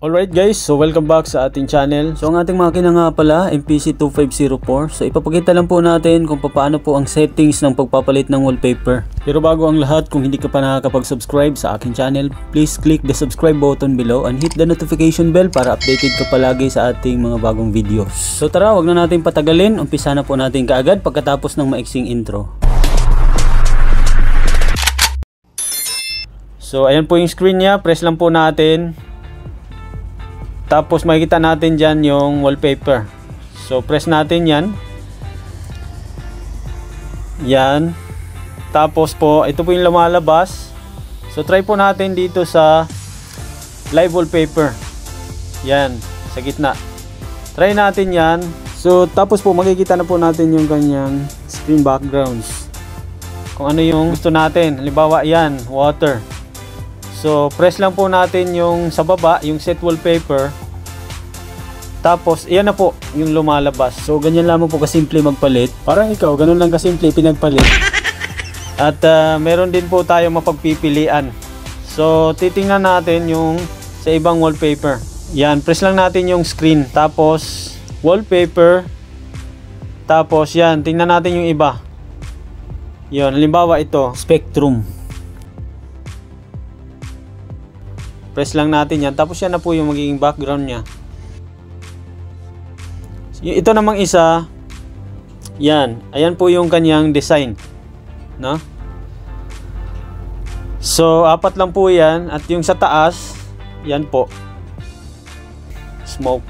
Alright guys, so welcome back sa ating channel. So ang ating makina nga pala, MPC2504. So ipapakita lang po natin kung paano po ang settings ng pagpapalit ng wallpaper. Pero bago ang lahat, kung hindi ka pa nakakapag-subscribe sa aking channel, please click the subscribe button below and hit the notification bell para updated ka palagi sa ating mga bagong videos. So tara, wag na natin patagalin, umpisa na po natin kaagad pagkatapos ng maiksing intro. So ayan po yung screen niya, press lang po natin. Tapos makikita natin dyan yung wallpaper. So press natin yan. Yan. Tapos po, ito po yung lumalabas. So try po natin dito sa live wallpaper. Yan, sa gitna. Try natin yan. So tapos po makikita na po natin yung kanyang screen backgrounds. Kung ano yung gusto natin. Halimbawa yan, water. So press lang po natin yung sa baba, yung set wallpaper. Tapos iyan na po yung lumalabas. So ganyan lamang po kasimple magpalit. Parang ikaw, ganun lang kasimple pinagpalit. At meron din po tayo mapagpipilian. So titingnan natin yung sa ibang wallpaper. Yan, press lang natin yung screen. Tapos wallpaper. Tapos yan, tingnan natin yung iba. Yun, halimbawa ito, spectrum. Press lang natin yan. Tapos yan na po yung magiging background niya. Ito namang isa. Yan. Ayan po yung kanyang design. No? So, apat lang po yan. At yung sa taas, yan po. Smoke.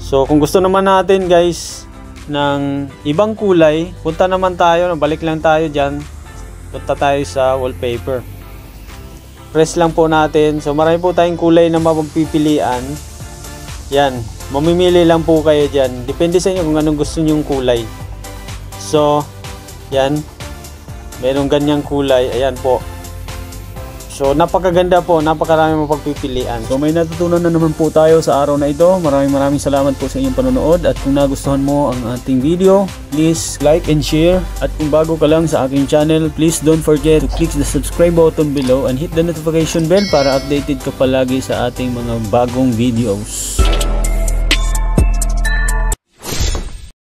So, kung gusto naman natin guys ng ibang kulay, punta naman tayo. Balik lang tayo dyan. Punta tayo sa wallpaper. Press lang po natin. So marami po tayong kulay na mapagpipilian. Yan. Mamimili lang po kayo dyan. Depende sa inyo kung anong gusto nyong kulay. So, yan. Merong ganyang kulay. Ayan po. So, napakaganda po. Napakarami mapagpipilian. So, may natutunan na naman po tayo sa araw na ito. Maraming salamat po sa inyong panonood. At kung nagustuhan mo ang ating video, please like and share. At kung bago ka lang sa aking channel, please don't forget to click the subscribe button below and hit the notification bell para updated ka palagi sa ating mga bagong videos.